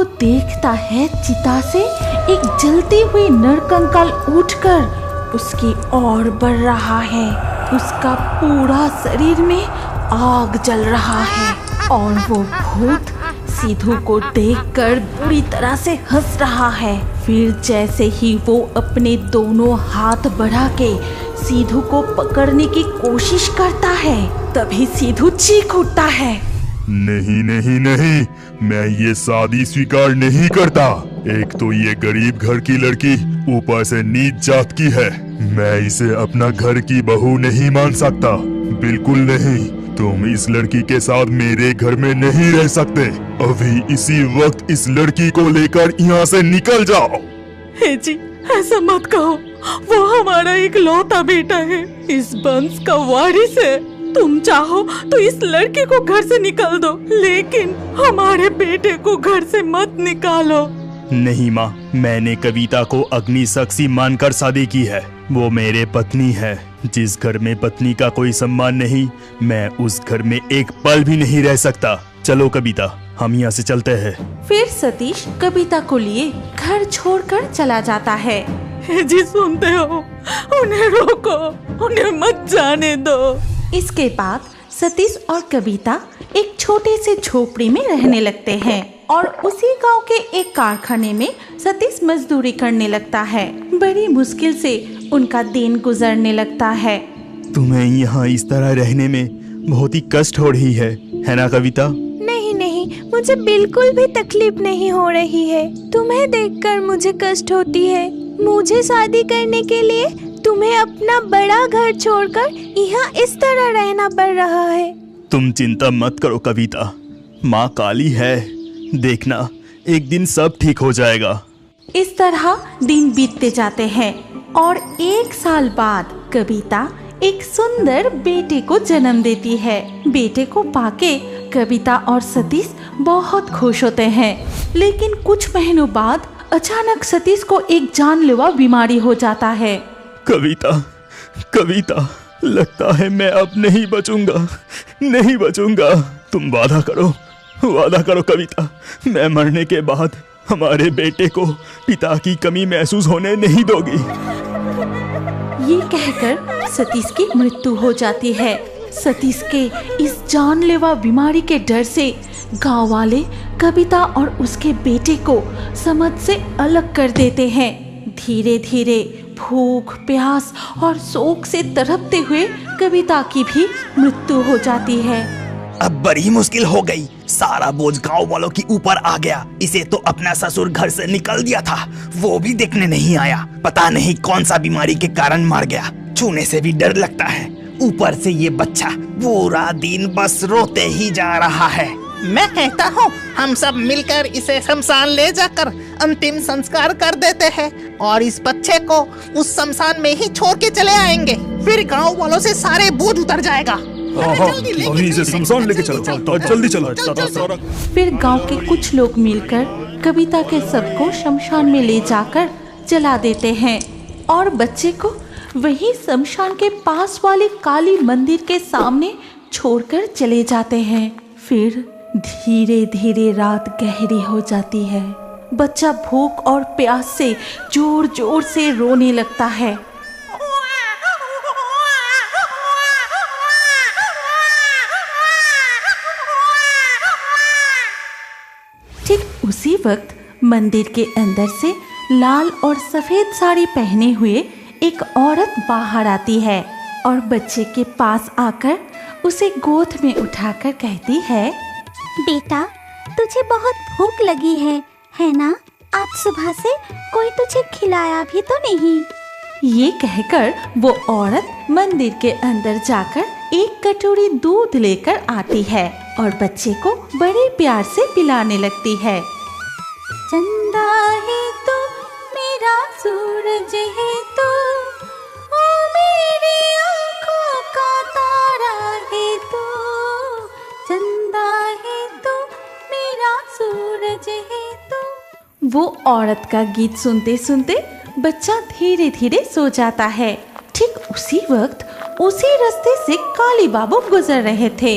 वो देखता है चिता से एक जलती हुई नरकंकाल उठकर उसकी ओर बढ़ रहा है। उसका पूरा शरीर में आग जल रहा है और वो भूत सिद्धू को देखकर बुरी तरह से हंस रहा है। फिर जैसे ही वो अपने दोनों हाथ बढ़ा के सिद्धू को पकड़ने की कोशिश करता है, तभी सिद्धू चीख उठता है। नहीं नहीं नहीं, मैं ये शादी स्वीकार नहीं करता। एक तो ये गरीब घर की लड़की ऊपर से नीच जात की है। मैं इसे अपना घर की बहू नहीं मान सकता, बिल्कुल नहीं। तुम इस लड़की के साथ मेरे घर में नहीं रह सकते। अभी इसी वक्त इस लड़की को लेकर यहाँ से निकल जाओ। हे जी, ऐसा मत कहो। वो हमारा इकलौता बेटा है, इस वंश का वारिस है। तुम चाहो तो इस लड़के को घर से निकाल दो, लेकिन हमारे बेटे को घर से मत निकालो। नहीं माँ, मैंने कविता को अग्नि साक्षी मानकर शादी की है। वो मेरे पत्नी है। जिस घर में पत्नी का कोई सम्मान नहीं, मैं उस घर में एक पल भी नहीं रह सकता। चलो कविता, हम यहाँ से चलते हैं। फिर सतीश कविता को लिए घर छोड़कर चला जाता है। हे जी, सुनते हो? उन्हें रोको, उन्हें मत जाने दो। इसके बाद सतीश और कविता एक छोटे से झोपड़ी में रहने लगते हैं और उसी गांव के एक कारखाने में सतीश मजदूरी करने लगता है। बड़ी मुश्किल से उनका दिन गुजरने लगता है। तुम्हें यहाँ इस तरह रहने में बहुत ही कष्ट हो रही है ना कविता? नहीं नहीं, मुझे बिल्कुल भी तकलीफ नहीं हो रही है। तुम्हें देखकर मुझे कष्ट होती है। मुझे शादी करने के लिए तुम्हें अपना बड़ा घर छोड़कर यहाँ इस तरह रहना पड़ रहा है। तुम चिंता मत करो कविता, माँ काली है, देखना एक दिन सब ठीक हो जाएगा। इस तरह दिन बीतते जाते हैं और 1 साल बाद कविता एक सुंदर बेटे को जन्म देती है। बेटे को पाके कविता और सतीश बहुत खुश होते हैं, लेकिन कुछ महीनों बाद अचानक सतीश को एक जानलेवा बीमारी हो जाता है। कविता, कविता, लगता है मैं अब नहीं बचूंगा, नहीं बचूंगा। तुम वादा करो कविता, मैं मरने के बाद हमारे बेटे को पिता की कमी महसूस होने नहीं दोगी। ये कहकर सतीश की मृत्यु हो जाती है। सतीश के इस जानलेवा बीमारी के डर से गांव वाले कविता और उसके बेटे को समझ से अलग कर देते हैं। धीरे धीरे भूख, प्यास और शोक से तड़पते हुए कविता की भी मृत्यु हो जाती है। अब बड़ी मुश्किल हो गई, सारा बोझ गांव वालों के ऊपर आ गया। इसे तो अपना ससुर घर से निकल दिया था, वो भी देखने नहीं आया। पता नहीं कौन सा बीमारी के कारण मर गया, छूने से भी डर लगता है। ऊपर से ये बच्चा पूरा दिन बस रोते ही जा रहा है। मैं कहता हूँ हम सब मिलकर इसे शमशान ले जाकर अंतिम संस्कार कर देते हैं और इस बच्चे को उस शमशान में ही छोड़ के चले आएंगे। फिर गांव वालों से सारे बोझ उतर जाएगा। अभी इसे शमशान लेके चलो, जल्दी चलो। फिर गांव के कुछ लोग मिलकर कविता के शव को शमशान में ले जाकर जला देते हैं और बच्चे को वहीं शमशान के पास वाले काली मंदिर के सामने छोड़कर चले जाते हैं। फिर धीरे धीरे रात गहरी हो जाती है। बच्चा भूख और प्यास से जोर जोर से रोने लगता है। ठीक उसी वक्त मंदिर के अंदर से लाल और सफेद साड़ी पहने हुए एक औरत बाहर आती है और बच्चे के पास आकर उसे गोद में उठाकर कहती है, बेटा, तुझे बहुत भूख लगी है ना? आज सुबह से कोई तुझे खिलाया भी तो नहीं। ये कहकर वो औरत मंदिर के अंदर जाकर एक कटोरी दूध लेकर आती है और बच्चे को बड़े प्यार से पिलाने लगती है। चंदा है तो मेरा सूरज है तो, ओ मेरी आँखों का तारा है तो, चंदा है तो मेरा सूरज है तो। वो औरत का गीत सुनते सुनते बच्चा धीरे धीरे सो जाता है। ठीक उसी वक्त उसी रास्ते से काली बाबू गुजर रहे थे।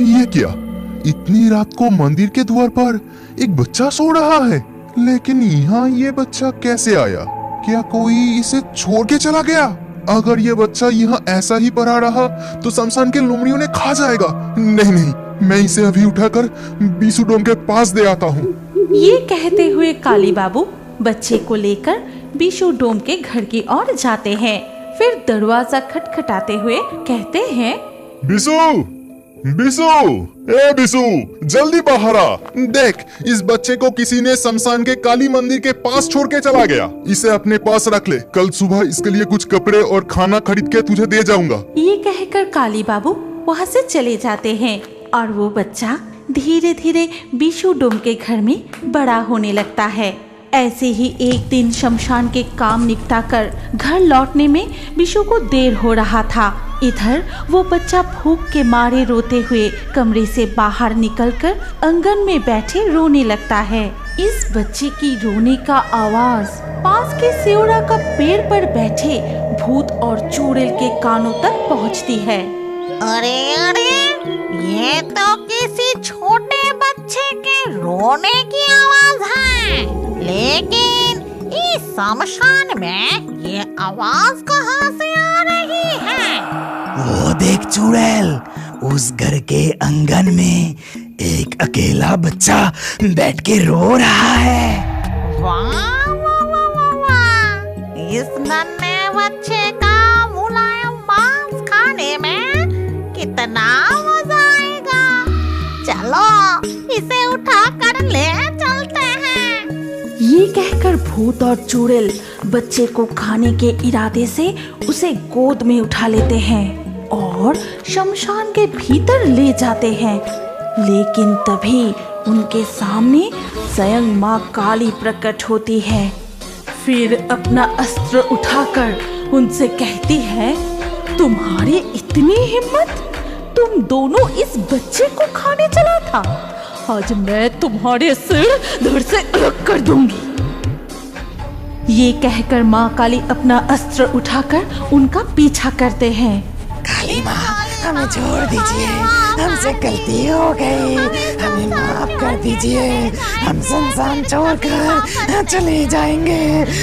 ये क्या? इतनी रात को मंदिर के द्वार पर एक बच्चा सो रहा है, लेकिन यहाँ ये बच्चा कैसे आया? क्या कोई इसे छोड़ के चला गया? अगर ये बच्चा यहाँ ऐसा ही पड़ा रहा तो शमशान के लोमड़ियों ने खा जाएगा। नहीं नहीं, मैं इसे अभी उठाकर बीसू डोम के पास दे आता हूँ। ये कहते हुए काली बाबू बच्चे को लेकर बीशू डोम के घर की ओर जाते हैं। फिर दरवाजा खटखटाते हुए कहते हैं, बिसू, बिसू, ए बिसू, जल्दी बाहर आ। देख, इस बच्चे को किसी ने शमशान के काली मंदिर के पास छोड़ के चला गया। इसे अपने पास रख ले, कल सुबह इसके लिए कुछ कपड़े और खाना खरीद के तुझे दे जाऊंगा। ये कहकर काली बाबू वहाँ से चले जाते हैं और वो बच्चा धीरे धीरे बीशू डोम के घर में बड़ा होने लगता है। ऐसे ही एक दिन शमशान के काम निपटाकर घर लौटने में बिशु को देर हो रहा था। इधर वो बच्चा भूख के मारे रोते हुए कमरे से बाहर निकलकर आंगन में बैठे रोने लगता है। इस बच्चे की रोने का आवाज पास के सेवड़ा का पेड़ पर बैठे भूत और चुड़ैल के कानों तक पहुंचती है। अरे अरे, ये तो किसी छोटे बच्चे के रोने की आवाज है, लेकिन इस शमशान में ये आवाज कहाँ से आ रही है? वो देख चुड़ैल, उस घर के आंगन में एक अकेला बच्चा बैठ के रो रहा है। वाह वाह वाह वाह वाह, इस नन्हे बच्चे का मुलायम मांस खाने में कितना मजा आएगा। चलो इसे उठा कर ले चलते हैं। ये कहकर भूत और चुड़ैल बच्चे को खाने के इरादे से उसे गोद में उठा लेते हैं और शमशान के भीतर ले जाते हैं। लेकिन तभी उनके सामने स्वयं माँ काली प्रकट होती है। फिर अपना अस्त्र उठाकर उनसे कहती है, तुम्हारी इतनी हिम्मत, तुम दोनों इस बच्चे को खाने चला था। आज मैं तुम्हारे सिर धड़ से अलग कर दूंगी। ये कहकर माँ काली अपना अस्त्र उठाकर उनका पीछा करते हैं। काली माँ, हमें छोड़ दीजिए, हमसे गलती हो गई, हमें माफ कर दीजिए, हम शमशान छोड़कर चले जाएंगे,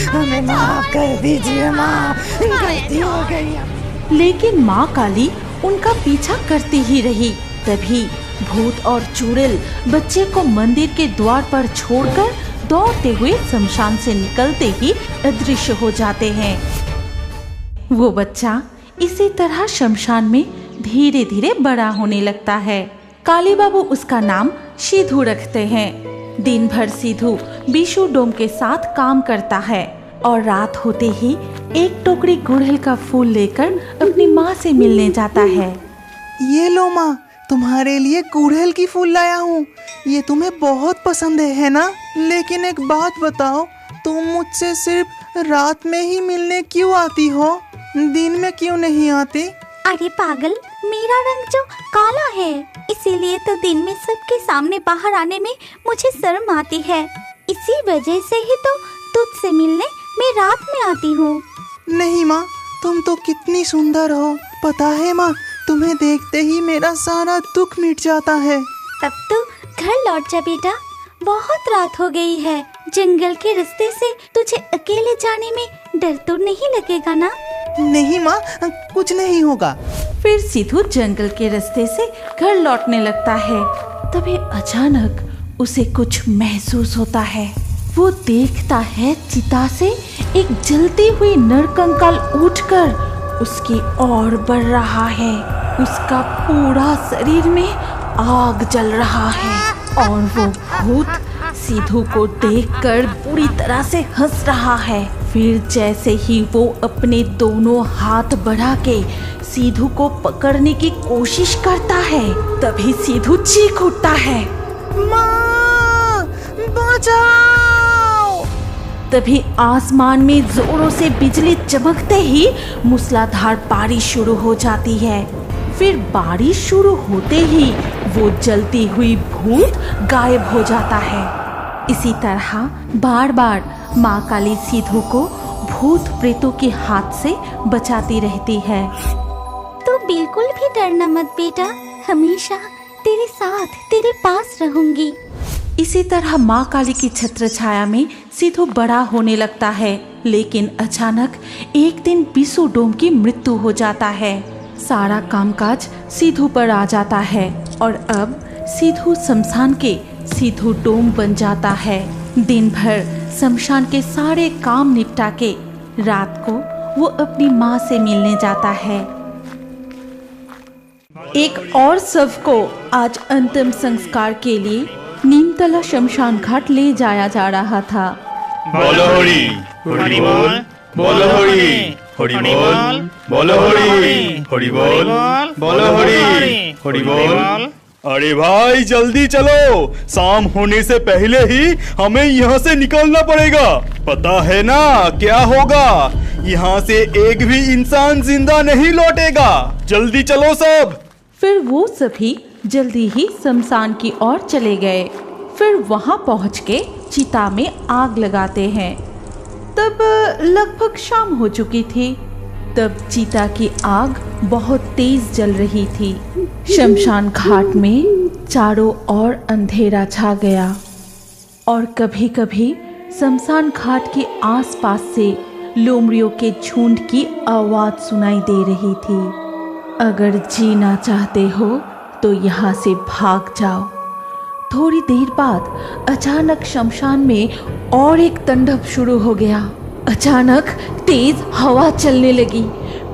हमें माफ कर दीजिए माँ, गलती हो गई। लेकिन माँ काली उनका पीछा करती ही रही। तभी भूत और चुड़ैल बच्चे को मंदिर के द्वार पर छोड़कर दौड़ते हुए शमशान से निकलते ही अदृश्य हो जाते हैं। वो बच्चा इसी तरह शमशान में धीरे धीरे बड़ा होने लगता है। काली बाबू उसका नाम सिद्धू रखते हैं। दिन भर सिद्धू बीशू डोम के साथ काम करता है और रात होते ही एक टोकरी गुड़हल का फूल लेकर अपनी माँ से मिलने जाता है। ये लो माँ, तुम्हारे लिए गुड़हल की फूल लाया हूँ। ये तुम्हें बहुत पसंद है ना? लेकिन एक बात बताओ, तुम मुझसे सिर्फ रात में ही मिलने क्यों आती हो? दिन में क्यों नहीं आती? अरे पागल, मेरा रंग जो काला है, इसीलिए तो दिन में सबके सामने बाहर आने में मुझे शर्म आती है। इसी वजह से ही तो तुझसे मिलने मैं रात में आती हूँ। नहीं माँ, तुम तो कितनी सुंदर हो। पता है माँ, तुम्हें देखते ही मेरा सारा दुख मिट जाता है। तब तो घर लौट जा बेटा, बहुत रात हो गई है। जंगल के रास्ते से तुझे अकेले जाने में डर तो नहीं लगेगा ना? नहीं माँ, कुछ नहीं होगा। फिर सिद्धू जंगल के रास्ते से घर लौटने लगता है। तभी अचानक उसे कुछ महसूस होता है। वो देखता है चिता से एक जलती हुई नरकंकाल उठकर उसकी ओर बढ़ रहा है। उसका पूरा शरीर में आग जल रहा है और वो भूत सिद्धू को देखकर बुरी तरह से हंस रहा है। फिर जैसे ही वो अपने दोनों हाथ बढ़ा के सिद्धू को पकड़ने की कोशिश करता है, तभी सिद्धू चीख उठता है, माँ, बचाओ! तभी आसमान में जोरों से बिजली चमकते ही मूसलाधार बारिश शुरू हो जाती है। फिर बारिश शुरू होते ही वो जलती हुई भूत गायब हो जाता है। इसी तरह बार बार माँ काली सिद्धू को भूत प्रेतों के हाथ से बचाती रहती है। तो बिल्कुल भी डरना मत बेटा, हमेशा तेरे साथ, तेरे पास रहूंगी। इसी तरह माँ काली की छत्र छाया में सिद्धू बड़ा होने लगता है। लेकिन अचानक एक दिन बिसु डोम की मृत्यु हो जाता है। सारा कामकाज सिद्धू पर आ जाता है और अब सिद्धू शमशान के सिद्धू डोम बन जाता है। दिन भर शमशान के सारे काम निपटा के रात को वो अपनी माँ से मिलने जाता है। एक और शव को आज अंतिम संस्कार के लिए नीमतला शमशान घाट ले जाया जा रहा था। बोलो हरि हरि बोल, बोलो हरि हरि बोल, बोलो हरि हरि बोल, बोलो हरि हरि बोल। अरे भाई जल्दी चलो, शाम होने से पहले ही हमें यहाँ से निकलना पड़ेगा। पता है ना क्या होगा, यहाँ से एक भी इंसान जिंदा नहीं लौटेगा। जल्दी चलो सब। फिर वो सभी जल्दी ही शमशान की ओर चले गए। फिर वहां पहुंच के चिता में आग लगाते हैं। तब लगभग शाम हो चुकी थी। तब चिता की आग बहुत तेज जल रही थी। शमशान घाट में चारों ओर अंधेरा छा गया और कभी कभी शमशान घाट के आसपास से लोमड़ियों के झुंड की आवाज सुनाई दे रही थी। अगर जीना चाहते हो तो यहाँ से भाग जाओ। थोड़ी देर बाद अचानक शमशान में और एक तांडव शुरू हो गया। अचानक तेज हवा चलने लगी,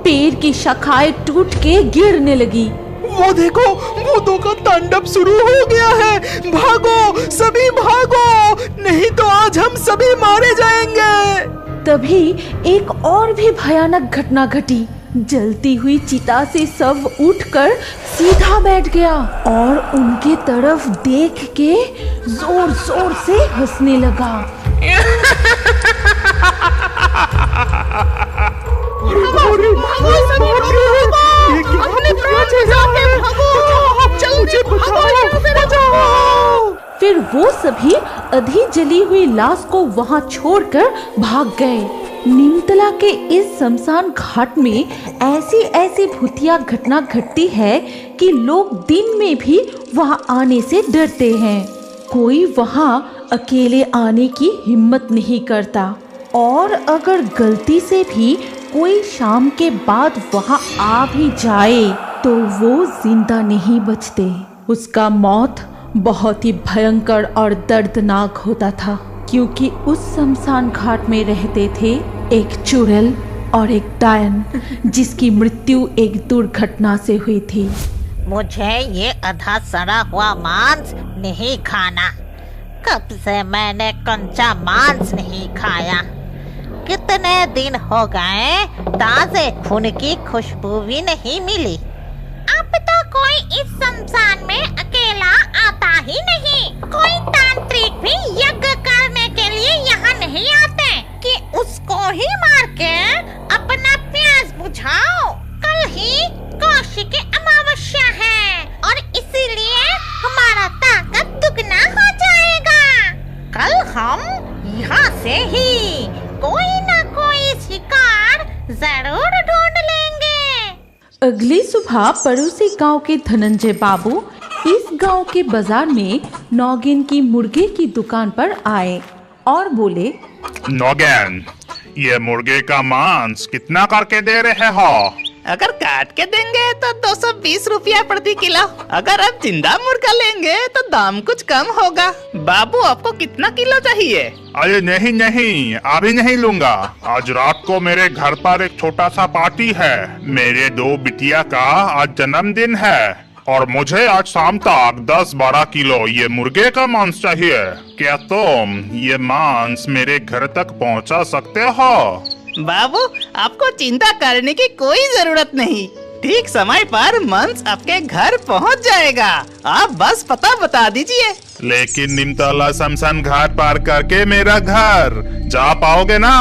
पेड़ की शाखाएं टूट के गिरने लगी। वो देखो, भूतों का तांडव शुरू हो गया है। भागो सभी भागो, नहीं तो आज हम सभी मारे जाएंगे। तभी एक और भी भयानक घटना घटी। जलती हुई चिता से शव उठकर सीधा बैठ गया और उनके तरफ देख के जोर जोर से हंसने लगा। फिर वो सभी आधी जली हुई लाश को वहां छोड़कर भाग गए। नीमतला के इस शमशान घाट में ऐसी ऐसी भूतिया घटना घटती है कि लोग दिन में भी वहां आने से डरते हैं। कोई वहां अकेले आने की हिम्मत नहीं करता और अगर गलती से भी कोई शाम के बाद वहां आ भी जाए तो वो जिंदा नहीं बचते। उसका मौत बहुत ही भयंकर और दर्दनाक होता था, क्योंकि उस शमशान घाट में रहते थे एक चुड़ैल और एक डायन, जिसकी मृत्यु एक दुर्घटना से हुई थी। मुझे ये आधा सड़ा हुआ मांस नहीं खाना। कब से मैंने कच्चा मांस नहीं खाया। कितने दिन हो गए, ताजे खून की खुशबू भी नहीं मिली। अब तो कोई इस शमशान में अकेला आता ही नहीं। कोई तांत्रिक भी यज्ञ करने के लिए यहाँ नहीं आते कि उसको ही मार के अपना प्यास बुझाओ। कल ही कौशिकी अमावस्या है और इसीलिए हमारा ताकत दुगना हो जाएगा। कल हम यहाँ से ही कोई न कोई शिकार जरूर ढूंढ लेंगे। अगली सुबह पड़ोसी गांव के धनंजय बाबू इस गांव के बाजार में नौगिन की मुर्गे की दुकान पर आए और बोले, नौगैन, ये मुर्गे का मांस कितना करके दे रहे हो? अगर काट के देंगे तो 220 रुपया प्रति किलो। अगर आप जिंदा मुर्गा लेंगे तो दाम कुछ कम होगा। बाबू आपको कितना किलो चाहिए? अरे नहीं नहीं, अभी नहीं लूंगा। आज रात को मेरे घर पर एक छोटा सा पार्टी है। मेरे 2 बिटिया का आज जन्मदिन है और मुझे आज शाम तक 10-12 किलो ये मुर्गे का मांस चाहिए। क्या तुम ये मांस मेरे घर तक पहुंचा सकते हो? बाबू, आपको चिंता करने की कोई जरूरत नहीं। ठीक समय पर मांस आपके घर पहुंच जाएगा। आप बस पता बता दीजिए। लेकिन नीमतला शमशान घाट पार करके मेरा घर जा पाओगे ना?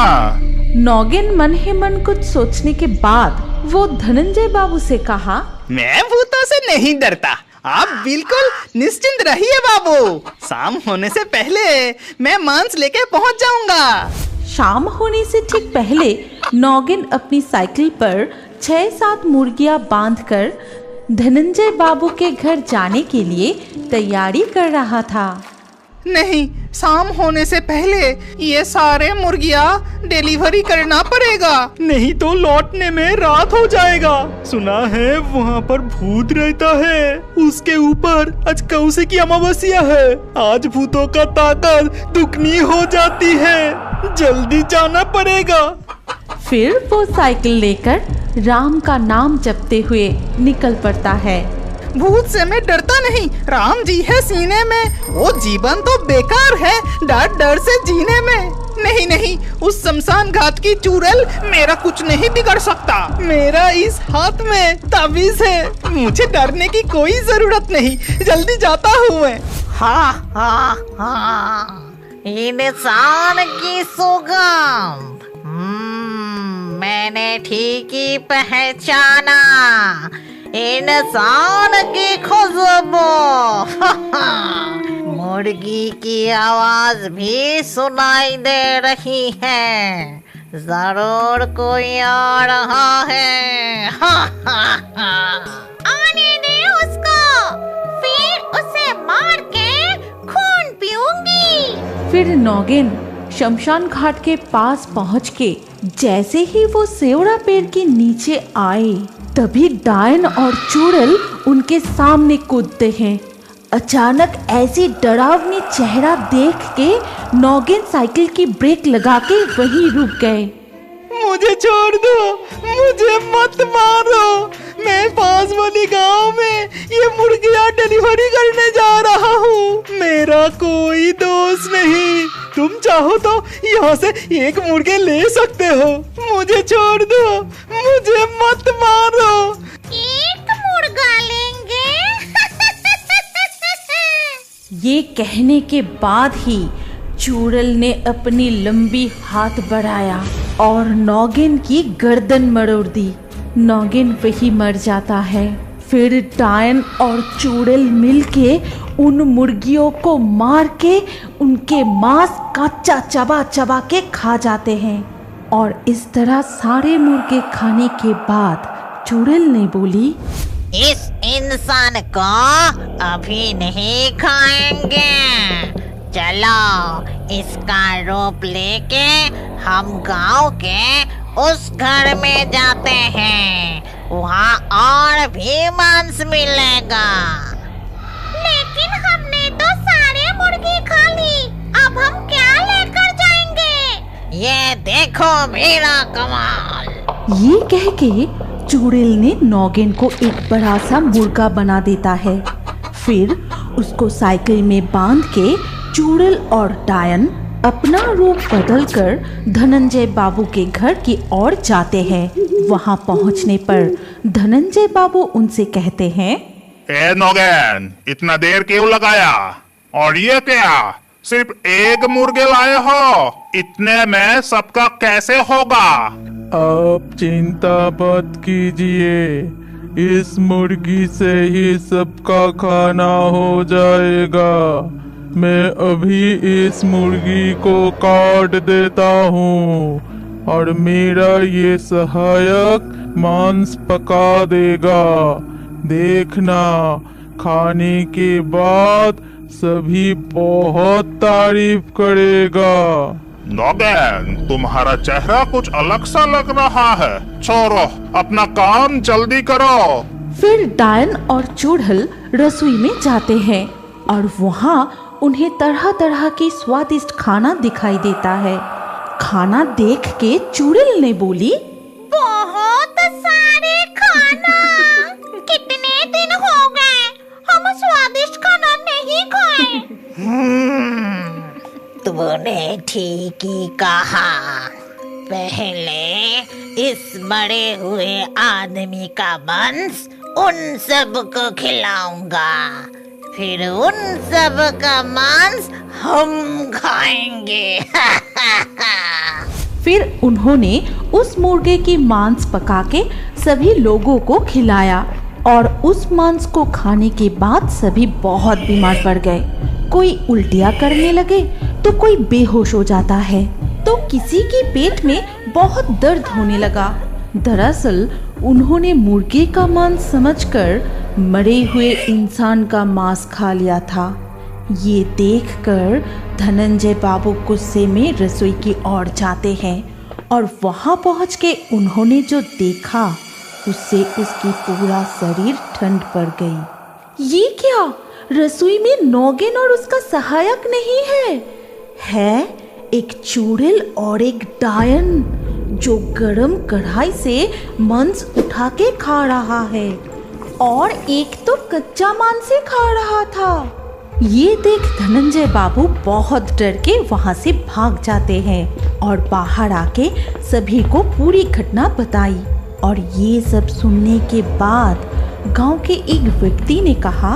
नौगिन मन ही मन कुछ सोचने के बाद वो धनंजय बाबू से कहा, मैं भूतों से नहीं डरता। आप बिल्कुल निश्चिंत रहिए बाबू। शाम होने से पहले मैं मांस लेके पहुंच जाऊंगा। शाम होने से ठीक पहले नौगिन अपनी साइकिल पर 6-7 मुर्गियां बांधकर धनंजय बाबू के घर जाने के लिए तैयारी कर रहा था। नहीं, शाम होने से पहले ये सारे मुर्गियाँ डिलीवरी करना पड़ेगा, नहीं तो लौटने में रात हो जाएगा। सुना है वहाँ पर भूत रहता है, उसके ऊपर आज कौसे की अमावस्या है, आज भूतों का ताकत दुगनी हो जाती है, जल्दी जाना पड़ेगा। फिर वो साइकिल लेकर राम का नाम जपते हुए निकल पड़ता है। भूत से मैं डरता नहीं, राम जी है सीने में, वो जीवन तो बेकार है डर डर से जीने में। नहीं नहीं, उस शमशान घाट की चुड़ैल मेरा कुछ नहीं बिगड़ सकता, मेरा इस हाथ में ताबीज है, मुझे डरने की कोई जरूरत नहीं, जल्दी जाता हूँ मैं। हाँ हाँ हाँ, इंसान की सौगंध, मैंने ठीक ही पहचाना, इंसान की खुशबू। मुर्गी की आवाज भी सुनाई दे रही है, जरूर कोई आ रहा है। आने दे उसको, फिर उसे मार के खून पीऊंगी। फिर नौगिन शमशान घाट के पास पहुँच के जैसे ही वो सेवड़ा पेड़ के नीचे आए, तभी डायन और चुड़ैल उनके सामने कूदते हैं। अचानक ऐसी डरावनी चेहरा देख के नौगिन साइकिल की ब्रेक लगा के वहीं रुक गए। मुझे छोड़ दो, मुझे मत मारो, मैं पास वाली गांव में ये मुर्गियाँ डिलीवरी करने जा रहा हूँ, मेरा कोई दोस्त नहीं, तुम चाहो तो यहाँ से एक मुर्गे ले सकते हो, मुझे छोड़ दो, मुझे मत मारो। एक मुर्गा लेंगे? ये कहने के बाद ही चुड़ैल ने अपनी लंबी हाथ बढ़ाया और नौगिन की गर्दन मरोड़ दी। नौगिन वही मर जाता है। फिर डायन और चुड़ैल मिलके उन मुर्गियों को मार के उनके मांस कच्चा चबा चबा के खा जाते हैं। और इस तरह सारे मुर्गे खाने के बाद चुड़ैल ने बोली, इस इंसान को अभी नहीं खाएंगे, चलो इसका रूप लेके हम गांव के उस घर में जाते हैं, वहाँ और भी मांस मिलेगा। लेकिन हमने तो सारे मुर्गी खा ली, अब हम क्या लेकर जाएंगे? ये देखो मेरा कमाल। ये कह के चुड़ैल ने नौगिन को एक बड़ा सा मुर्गा बना देता है। फिर उसको साइकिल में बांध के चुड़ैल और डायन अपना रूप बदलकर धनंजय बाबू के घर की ओर जाते हैं। वहां पहुंचने पर धनंजय बाबू उनसे कहते हैं, ए नौगन, इतना देर क्यों लगाया? और ये क्या, सिर्फ एक मुर्गे लाए हो? इतने में सबका कैसे होगा? आप चिंता मत कीजिए, इस मुर्गी से ही सबका खाना हो जाएगा। मैं अभी इस मुर्गी को काट देता हूँ और मेरा ये सहायक मांस पका देगा। देखना, खाने के बाद सभी बहुत तारीफ करेगा। नौगन, तुम्हारा चेहरा कुछ अलग सा लग रहा है, छोड़ो, अपना काम जल्दी करो। फिर डायन और चुड़ैल रसोई में जाते हैं और वहाँ उन्हें तरह तरह की स्वादिष्ट खाना दिखाई देता है। खाना देख के चुड़ैल ने बोली, बहुत सारे खाना, कितने दिन हो गए हम स्वादिष्ट खाना नहीं खाए। तूने ठीक ही कहा, पहले इस बड़े हुए आदमी का मांस उन सब को खिलाऊंगा, फिर उन सब का मांस हम खाएंगे। फिर उन्होंने उस मुर्गे की मांस पका के सभी लोगों को खिलाया और उस मांस को खाने के बाद सभी बहुत बीमार पड़ गए। कोई उल्टियाँ करने लगे तो कोई बेहोश हो जाता है, तो किसी के पेट में बहुत दर्द होने लगा। दरअसल उन्होंने मुर्गे का मांस समझकर मरे हुए इंसान का मांस खा लिया था। ये देखकर धनंजय बाबू गुस्से में रसोई की ओर जाते हैं और वहां पहुंच के उन्होंने जो देखा उससे उसकी पूरा शरीर ठंड पड़ गई। ये क्या, रसोई में नौगेन और उसका सहायक नहीं है एक चुड़ैल और एक डायन जो गरम कढ़ाई से मांस उठा के खा रहा है और एक तो कच्चा मांस से खा रहा था। ये देख धनंजय बाबू बहुत डर के वहां से भाग जाते हैं और बाहर आके सभी को पूरी घटना बताई। और ये सब सुनने के बाद गांव के एक व्यक्ति ने कहा,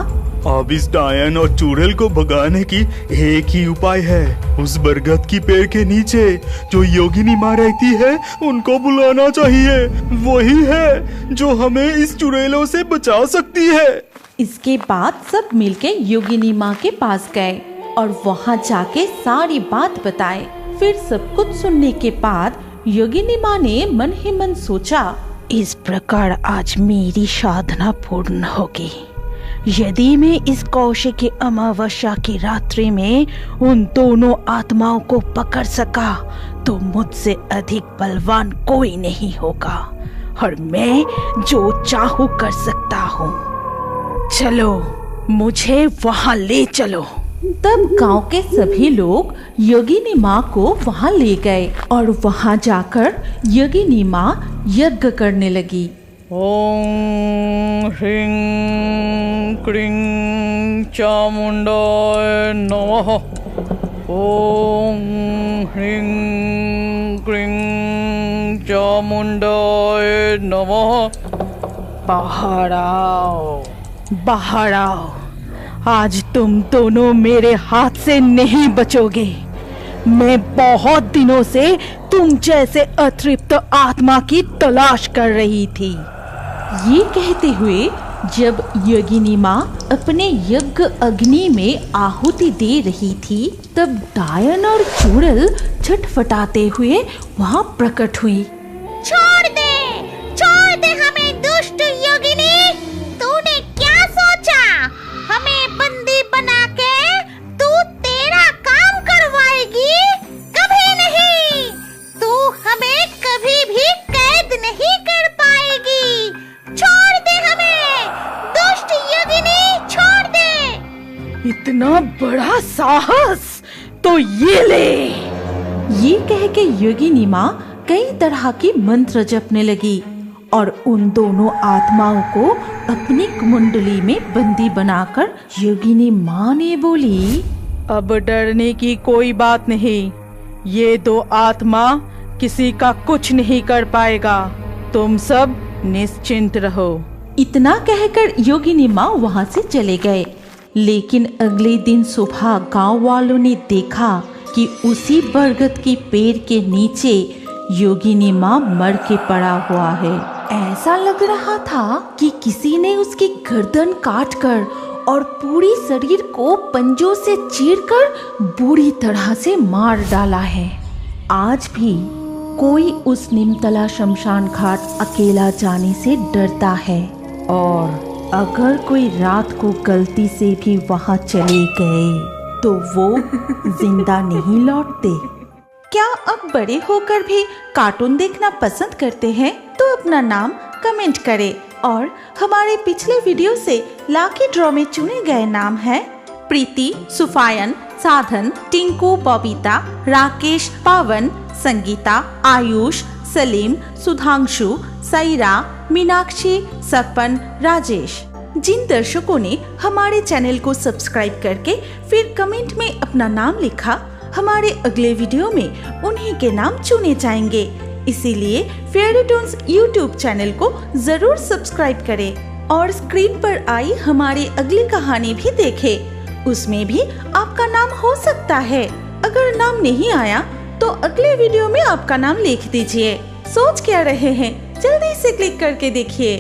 अब इस डायन और चुड़ैल को भगाने की एक ही उपाय है। उस बरगद की पेड़ के नीचे जो योगिनी माँ रहती है उनको बुलाना चाहिए। वही है जो हमें इस चुड़ैलों से बचा सकती है। इसके बाद सब मिलके योगिनी माँ के पास गए और वहाँ जाके सारी बात बताए। फिर सब कुछ सुनने के बाद योगिनी माँ ने मन ही मन सोचा, इस प्रकार आज मेरी साधना पूर्ण होगी। यदि मैं इस कौशिकी अमावस्या की रात्रि में उन दोनों आत्माओं को पकड़ सका तो मुझसे अधिक बलवान कोई नहीं होगा और मैं जो चाहूँ कर सकता हूँ। चलो मुझे वहाँ ले चलो। तब गांव के सभी लोग योगिनी माँ को वहाँ ले गए और वहाँ जाकर योगिनी माँ यज्ञ करने लगी। ओम ह्रीं क्रीं चामुंडाय नमः। ओम ह्रीं क्रीं चामुंडाय नमः। बाहर आओ, बाहर आओ। आज तुम दोनों मेरे हाथ से नहीं बचोगे। मैं बहुत दिनों से तुम जैसे अतृप्त आत्मा की तलाश कर रही थी। ये कहते हुए जब योगिनी माँ अपने यज्ञ अग्नि में आहुति दे रही थी तब डायन और चुड़ैल छटफटाते हुए वहाँ प्रकट हुई। छोड़ दे हमें दुष्ट योगिनी। तूने क्या सोचा, हमें बंदी बना के तू तेरा काम करवाएगी? कभी नहीं। तू हमें कभी भी कैद नहीं कर पाएगी। छोड़ दे हमें, दुष्ट योगिनी, छोड़ दे। इतना बड़ा साहस, तो ये ले। ये कह के योगिनी माँ कई तरह की मंत्र जपने लगी और उन दोनों आत्माओं को अपनी कुंडली में बंदी बनाकर योगिनी माँ ने बोली, अब डरने की कोई बात नहीं। ये दो आत्मा किसी का कुछ नहीं कर पाएगा। तुम सब निश्चिंत रहो। इतना कहकर योगिनी माँ वहाँ से चले गए। लेकिन अगले दिन सुबह गांव वालों ने देखा कि उसी बरगद की पेड़ के नीचे योगिनी माँ मर के पड़ा हुआ है। ऐसा लग रहा था कि किसी ने उसकी गर्दन काटकर और पूरी शरीर को पंजों से चीरकर बुरी तरह से मार डाला है। आज भी कोई उस निमतला शमशान घाट अकेला जाने से डरता है और अगर कोई रात को गलती से भी वहां चले गए तो वो जिंदा नहीं लौटते। क्या आप बड़े होकर भी कार्टून देखना पसंद करते हैं? तो अपना नाम कमेंट करें और हमारे पिछले वीडियो से लाकी ड्रॉ में चुने गए नाम हैं प्रीति, सुफायन, साधन, टिंकू, बबीता, राकेश, पावन, संगीता, आयुष, सलीम, सुधांशु, साइरा, मीनाक्षी, सपन, राजेश। जिन दर्शकों ने हमारे चैनल को सब्सक्राइब करके फिर कमेंट में अपना नाम लिखा, हमारे अगले वीडियो में उन्हीं के नाम चुने जाएंगे। इसीलिए फेयरी टून्स यूट्यूब चैनल को जरूर सब्सक्राइब करें और स्क्रीन पर आई हमारी अगली कहानी भी देखें। उसमें भी आपका नाम हो सकता है। अगर नाम नहीं आया तो अगले वीडियो में आपका नाम लिख दीजिए। सोच क्या रहे हैं? जल्दी से क्लिक करके देखिए।